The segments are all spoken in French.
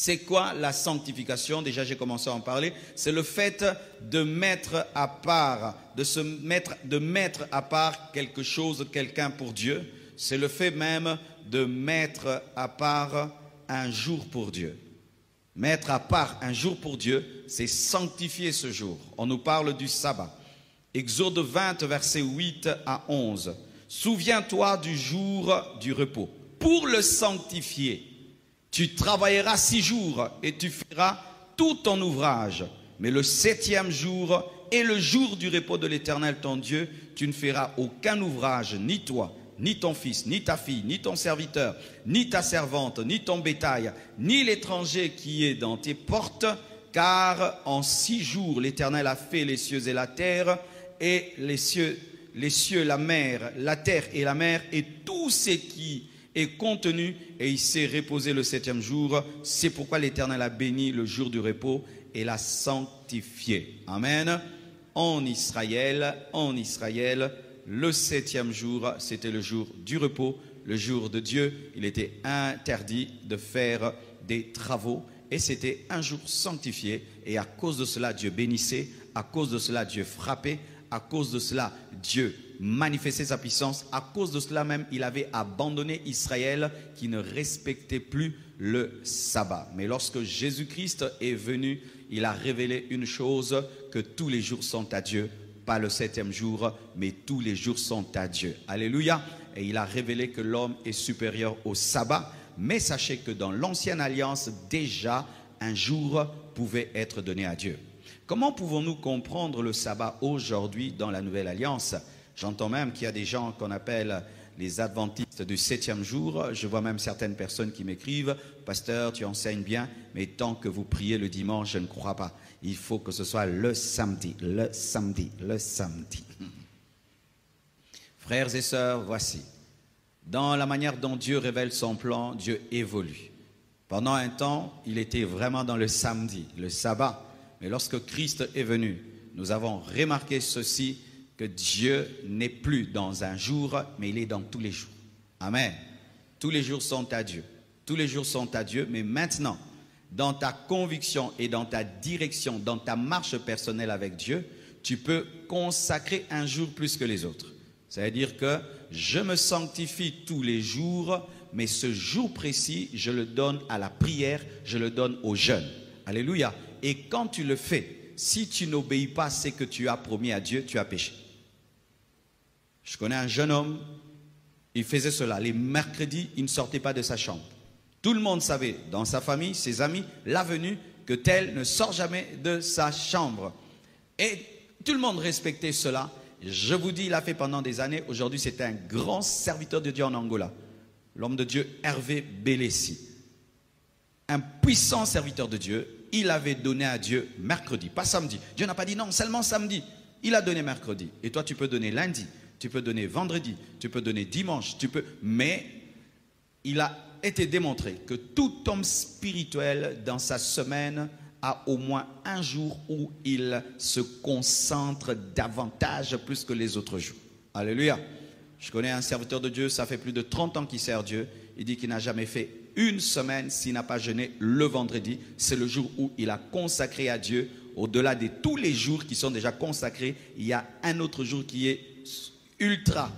C'est quoi la sanctification? Déjà, j'ai commencé à en parler. C'est le fait de mettre à part, de mettre à part quelque chose, quelqu'un pour Dieu. C'est le fait même de mettre à part un jour pour Dieu. Mettre à part un jour pour Dieu, c'est sanctifier ce jour. On nous parle du sabbat. Exode 20, versets 8 à 11. Souviens-toi du jour du repos. Pour le sanctifier, tu travailleras 6 jours et tu feras tout ton ouvrage. Mais le 7e jour est le jour du repos de l'Éternel ton Dieu. Tu ne feras aucun ouvrage, ni toi, ni ton fils, ni ta fille, ni ton serviteur, ni ta servante, ni ton bétail, ni l'étranger qui est dans tes portes. Car en 6 jours, l'Éternel a fait les cieux et la terre, et les cieux, la mer, la terre et la mer, et tout ce qui est contenu, et il s'est reposé le 7e jour. C'est pourquoi l'Éternel a béni le jour du repos et l'a sanctifié. Amen. En Israël, le 7e jour, c'était le jour du repos, le jour de Dieu. Il était interdit de faire des travaux et c'était un jour sanctifié. Et à cause de cela, Dieu bénissait, à cause de cela, Dieu frappait, à cause de cela, Dieu manifestait sa puissance. À cause de cela même, il avait abandonné Israël qui ne respectait plus le sabbat. Mais lorsque Jésus-Christ est venu, il a révélé une chose, que tous les jours sont à Dieu. Pas le 7e jour, mais tous les jours sont à Dieu. Alléluia. Et il a révélé que l'homme est supérieur au sabbat. Mais sachez que dans l'ancienne alliance, déjà, un jour pouvait être donné à Dieu. Comment pouvons-nous comprendre le sabbat aujourd'hui dans la nouvelle alliance? J'entends même qu'il y a des gens qu'on appelle les adventistes du 7e jour. Je vois même certaines personnes qui m'écrivent « Pasteur, tu enseignes bien, mais tant que vous priez le dimanche, je ne crois pas. Il faut que ce soit le samedi, le samedi, le samedi. » Frères et sœurs, voici. Dans la manière dont Dieu révèle son plan, Dieu évolue. Pendant un temps, il était vraiment dans le samedi, le sabbat. Mais lorsque Christ est venu, nous avons remarqué ceci, que Dieu n'est plus dans un jour, mais il est dans tous les jours. Amen. Tous les jours sont à Dieu. Tous les jours sont à Dieu, mais maintenant, dans ta conviction et dans ta direction, dans ta marche personnelle avec Dieu, tu peux consacrer un jour plus que les autres. C'est-à-dire que je me sanctifie tous les jours, mais ce jour précis, je le donne à la prière, je le donne au jeûne. Alléluia. Et quand tu le fais, si tu n'obéis pas à ce que tu as promis à Dieu, tu as péché. Je connais un jeune homme, il faisait cela. Les mercredis, il ne sortait pas de sa chambre. Tout le monde savait, dans sa famille, ses amis, l'avenue, que tel ne sort jamais de sa chambre. Et tout le monde respectait cela. Je vous dis, il a fait pendant des années. Aujourd'hui, c'est un grand serviteur de Dieu en Angola. L'homme de Dieu, Hervé Bélessi. Un puissant serviteur de Dieu. Il avait donné à Dieu mercredi, pas samedi. Dieu n'a pas dit non, seulement samedi. Il a donné mercredi. Et toi, tu peux donner lundi, tu peux donner vendredi, tu peux donner dimanche, mais il a été démontré que tout homme spirituel dans sa semaine a au moins un jour où il se concentre davantage plus que les autres jours. Alléluia. Je connais un serviteur de Dieu, ça fait plus de 30 ans qu'il sert Dieu. Il dit qu'il n'a jamais fait une semaine s'il n'a pas jeûné le vendredi. C'est le jour où il a consacré à Dieu. Au-delà de tous les jours qui sont déjà consacrés, il y a un autre jour qui est ultra,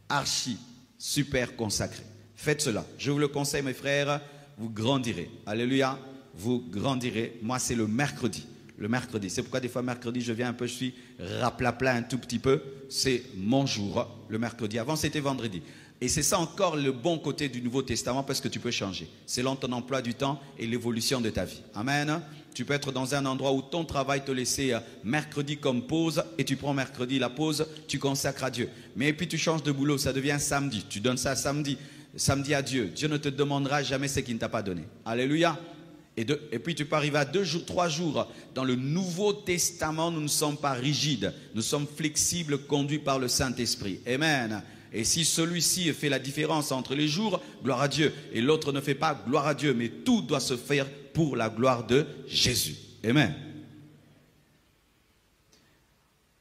archi, super consacré. Faites cela. Je vous le conseille, mes frères, vous grandirez. Alléluia, vous grandirez. Moi, c'est le mercredi. Le mercredi. C'est pourquoi des fois, mercredi, je viens un peu, je suis raplapla un tout petit peu. C'est mon jour, le mercredi. Avant, c'était vendredi. Et c'est ça encore le bon côté du Nouveau Testament parce que tu peux changer. Selon ton emploi du temps et l'évolution de ta vie. Amen. Tu peux être dans un endroit où ton travail te laissait mercredi comme pause et tu prends mercredi la pause, tu consacres à Dieu. Mais puis tu changes de boulot, ça devient samedi. Tu donnes ça samedi, samedi à Dieu. Dieu ne te demandera jamais ce qu'il ne t'a pas donné. Alléluia. Et puis tu peux arriver à 2 jours, 3 jours. Dans le Nouveau Testament, nous ne sommes pas rigides. Nous sommes flexibles, conduits par le Saint-Esprit. Amen. Et si celui-ci fait la différence entre les jours, gloire à Dieu, et l'autre ne fait pas, gloire à Dieu, mais tout doit se faire pour la gloire de Jésus. Amen.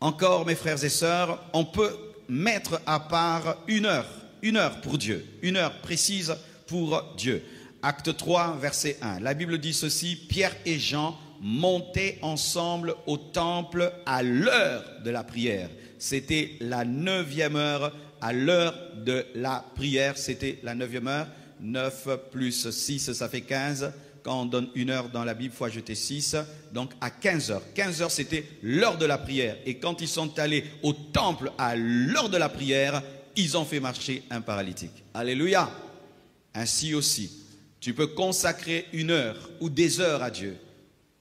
Encore, mes frères et sœurs, on peut mettre à part une heure pour Dieu, une heure précise pour Dieu. Acte 3, verset 1. La Bible dit ceci, Pierre et Jean montaient ensemble au temple à l'heure de la prière. C'était la 9e heure, à l'heure de la prière. C'était la 9e heure. 9 plus 6, ça fait 15. Quand on donne une heure dans la Bible, il faut ajouter 6. Donc à 15 heures. 15 heures, c'était l'heure de la prière. Et quand ils sont allés au temple à l'heure de la prière, ils ont fait marcher un paralytique. Alléluia. Ainsi aussi, tu peux consacrer une heure ou des heures à Dieu.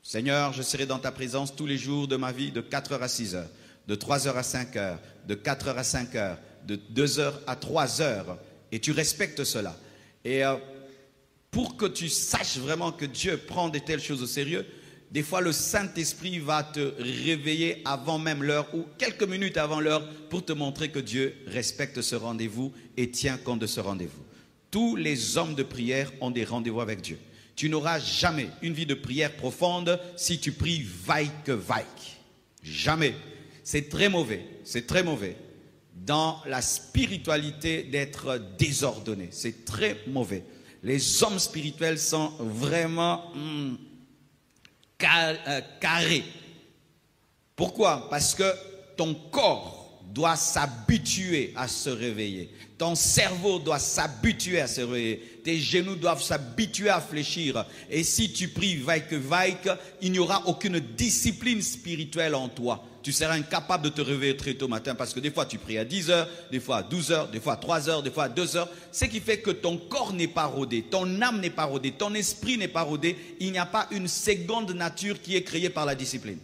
Seigneur, je serai dans ta présence tous les jours de ma vie de 4 heures à 6 heures, de 3 heures à 5 heures, de 4 heures à 5 heures, de 2 heures à 3 heures. Et tu respectes cela. Et pour que tu saches vraiment que Dieu prend de telles choses au sérieux, des fois le Saint-Esprit va te réveiller avant même l'heure ou quelques minutes avant l'heure pour te montrer que Dieu respecte ce rendez-vous et tient compte de ce rendez-vous. Tous les hommes de prière ont des rendez-vous avec Dieu. Tu n'auras jamais une vie de prière profonde si tu pries vaille que vaille. Jamais. C'est très mauvais. C'est très mauvais. Dans la spiritualité d'être désordonné. C'est très mauvais. Les hommes spirituels sont vraiment carrés. Pourquoi? Parce que ton corps doit s'habituer à se réveiller. Ton cerveau doit s'habituer à se réveiller. Tes genoux doivent s'habituer à fléchir. Et si tu pries vaille que vaille, il n'y aura aucune discipline spirituelle en toi. Tu seras incapable de te réveiller très tôt matin parce que des fois tu pries à 10 heures, des fois à 12 heures, des fois à 3 heures, des fois à 2 heures. Ce qui fait que ton corps n'est pas rodé, ton âme n'est pas rodée, ton esprit n'est pas rodé. Il n'y a pas une seconde nature qui est créée par la discipline.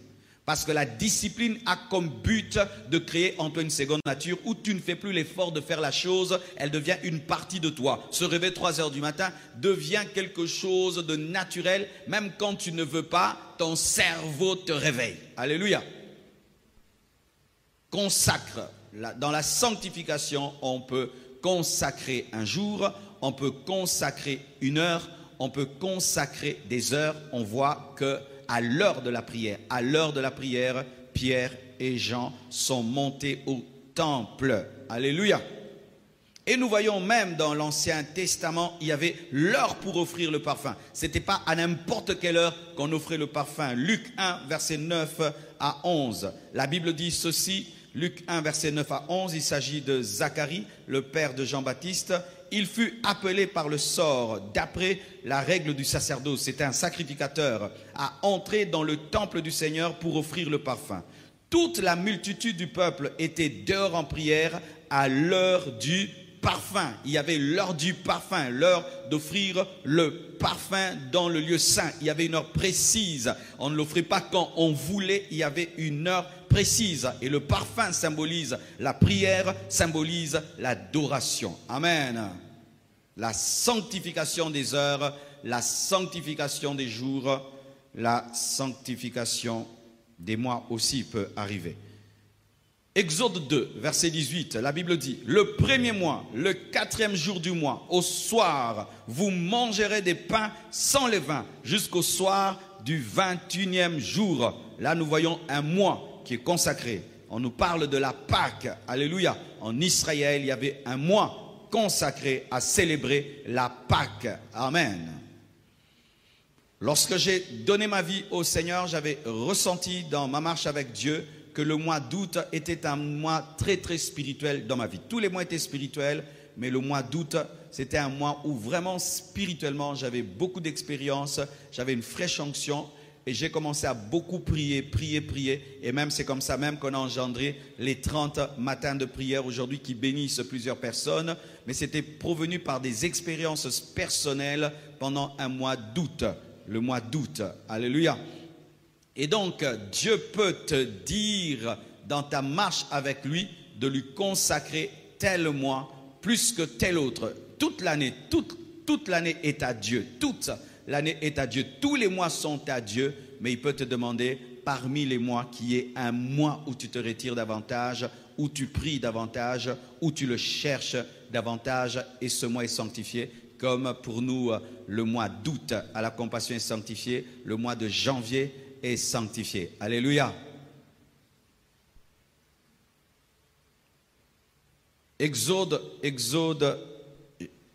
Parce que la discipline a comme but de créer en toi une seconde nature où tu ne fais plus l'effort de faire la chose, elle devient une partie de toi. Se réveiller 3 heures du matin devient quelque chose de naturel, même quand tu ne veux pas, ton cerveau te réveille. Alléluia. Consacre. Dans la sanctification, on peut consacrer un jour, on peut consacrer une heure, on peut consacrer des heures. On voit que à l'heure de la prière, Pierre et Jean sont montés au temple. Alléluia. Et nous voyons même dans l'Ancien Testament, il y avait l'heure pour offrir le parfum. Ce n'était pas à n'importe quelle heure qu'on offrait le parfum. Luc 1, verset 9 à 11. La Bible dit ceci, Luc 1, verset 9 à 11, il s'agit de Zacharie, le père de Jean-Baptiste. Il fut appelé par le sort, d'après la règle du sacerdoce, c'était un sacrificateur, à entrer dans le temple du Seigneur pour offrir le parfum. Toute la multitude du peuple était dehors en prière à l'heure du parfum. Il y avait l'heure du parfum, l'heure d'offrir le parfum dans le lieu saint. Il y avait une heure précise. On ne l'offrait pas quand on voulait, il y avait une heure précise. Et le parfum symbolise la prière, symbolise l'adoration. Amen. La sanctification des heures, la sanctification des jours, la sanctification des mois aussi peut arriver. Exode 2, verset 18, la Bible dit, le premier mois, le 4e jour du mois, au soir, vous mangerez des pains sans levain jusqu'au soir du 21e jour. Là, nous voyons un mois qui est consacré. On nous parle de la Pâque. Alléluia. En Israël, il y avait un mois consacré à célébrer la Pâque. Amen. Lorsque j'ai donné ma vie au Seigneur, j'avais ressenti dans ma marche avec Dieu que le mois d'août était un mois très très spirituel dans ma vie. Tous les mois étaient spirituels, mais le mois d'août, c'était un mois où vraiment spirituellement, j'avais beaucoup d'expérience, j'avais une fraîche onction et j'ai commencé à beaucoup prier. Et même c'est comme ça même qu'on a engendré les 30 matins de prière aujourd'hui qui bénissent plusieurs personnes. Mais c'était provenu par des expériences personnelles pendant un mois d'août, le mois d'août. Alléluia. Et donc, Dieu peut te dire dans ta marche avec lui de lui consacrer tel mois plus que tel autre. Toute l'année est à Dieu. Toute l'année est à Dieu. Tous les mois sont à Dieu, mais il peut te demander parmi les mois qu'il y ait un mois où tu te retires davantage, où tu pries davantage, où tu le cherches davantage et ce mois est sanctifié. Comme pour nous, le mois d'août à la compassion est sanctifié, le mois de janvier est sanctifié. Alléluia. Exode,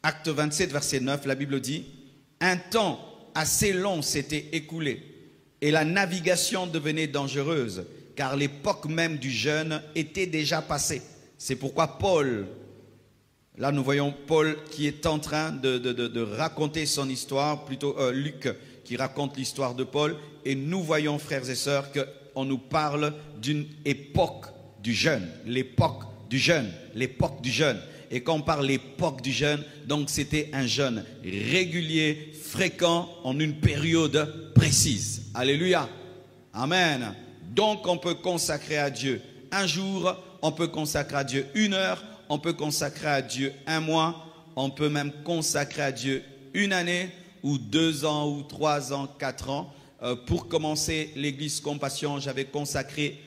acte 27, verset 9, la Bible dit, Un temps assez long s'était écoulé et la navigation devenait dangereuse, car l'époque même du jeûne était déjà passée. C'est pourquoi Paul, là nous voyons Paul qui est en train de raconter son histoire, plutôt Luc qui raconte l'histoire de Paul, et nous voyons, frères et sœurs, qu'on nous parle d'une époque du jeûne, l'époque du jeûne, l'époque du jeûne. Et quand on parle l'époque du jeûne, donc c'était un jeûne régulier, fréquent, en une période précise. Alléluia. Amen. Donc on peut consacrer à Dieu un jour, on peut consacrer à Dieu une heure, on peut consacrer à Dieu un mois, on peut même consacrer à Dieu une année, ou 2 ans, ou 3 ans, 4 ans. Pour commencer l'église Compassion, j'avais consacré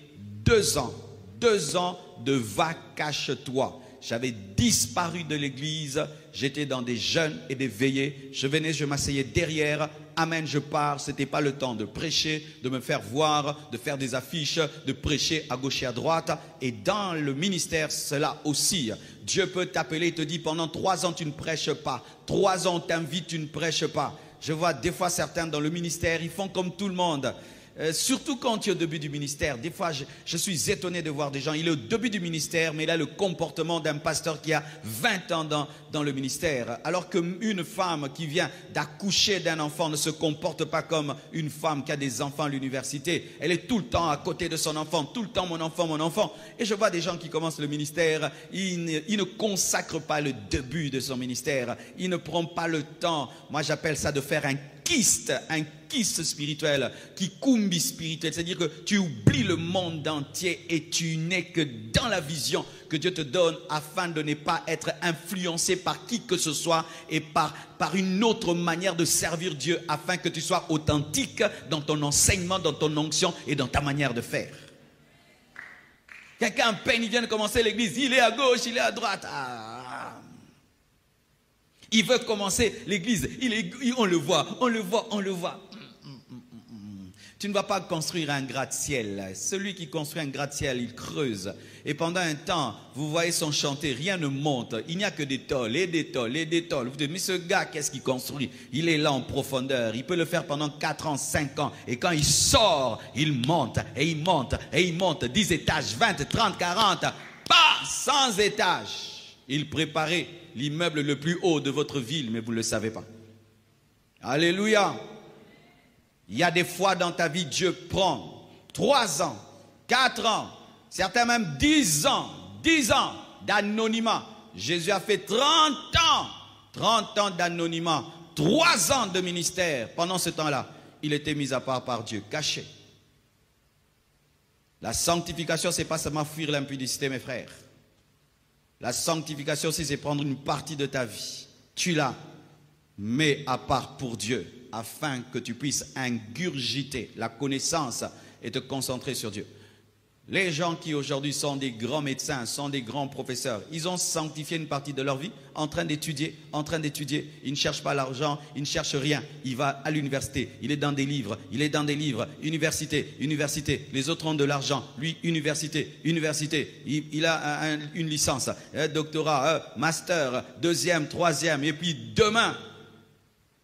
2 ans. 2 ans de va cache-toi. J'avais disparu de l'église, j'étais dans des jeûnes et des veillées. Je venais, je m'asseyais derrière, amen, je pars. Ce n'était pas le temps de prêcher, de me faire voir, de faire des affiches, de prêcher à gauche et à droite. Et dans le ministère, cela aussi. Dieu peut t'appeler et te dire pendant 3 ans tu ne prêches pas. 3 ans on t'invite, tu ne prêches pas. Je vois des fois certains dans le ministère, ils font comme tout le monde. Surtout quand tu es au début du ministère. Des fois, je suis étonné de voir des gens. Il est au début du ministère, mais il a le comportement d'un pasteur qui a 20 ans dans le ministère. Alors qu'une femme qui vient d'accoucher d'un enfant ne se comporte pas comme une femme qui a des enfants à l'université. Elle est tout le temps à côté de son enfant, tout le temps mon enfant, mon enfant. Et je vois des gens qui commencent le ministère, ils ne consacrent pas le début de son ministère. Ils ne prennent pas le temps, moi j'appelle ça de faire un kyste spirituel, kikumbi spirituel, c'est-à-dire que tu oublies le monde entier et tu n'es que dans la vision que Dieu te donne afin de ne pas être influencé par qui que ce soit et par une autre manière de servir Dieu afin que tu sois authentique dans ton enseignement, dans ton onction et dans ta manière de faire. Quelqu'un à peine il vient de commencer l'église, il est à gauche, il est à droite. Il veut commencer l'église, on le voit. Tu ne vas pas construire un gratte-ciel. Celui qui construit un gratte-ciel, il creuse. Et pendant un temps, vous voyez son chantier, rien ne monte. Il n'y a que des tôles et des tôles et des tôles. Vous dites, mais ce gars, qu'est-ce qu'il construit? Il est là en profondeur. Il peut le faire pendant 4 ans, 5 ans. Et quand il sort, il monte et il monte et il monte. 10 étages, 20, 30, 40, pas 100 étages. Il préparait l'immeuble le plus haut de votre ville, mais vous ne le savez pas. Alléluia. Il y a des fois dans ta vie, Dieu prend 3 ans, 4 ans, certains même 10 ans d'anonymat. Jésus a fait 30 ans d'anonymat, 3 ans de ministère. Pendant ce temps-là, il était mis à part par Dieu, caché. La sanctification, ce n'est pas seulement fuir l'impudicité, mes frères. La sanctification, c'est prendre une partie de ta vie. Tu la mets à part pour Dieu, afin que tu puisses ingurgiter la connaissance et te concentrer sur Dieu. Les gens qui aujourd'hui sont des grands médecins, sont des grands professeurs, ils ont sanctifié une partie de leur vie en train d'étudier. Ils ne cherchent pas l'argent, ils ne cherchent rien. Il va à l'université, il est dans des livres, université. Les autres ont de l'argent, lui, université. Il a une licence, un doctorat, master, 2e, 3e, et puis demain,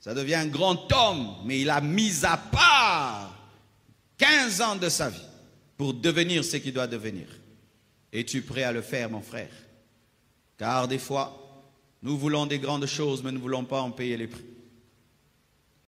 ça devient un grand homme, mais il a mis à part 15 ans de sa vie pour devenir ce qu'il doit devenir. Es-tu prêt à le faire, mon frère? Car des fois, nous voulons des grandes choses, mais nous ne voulons pas en payer les prix.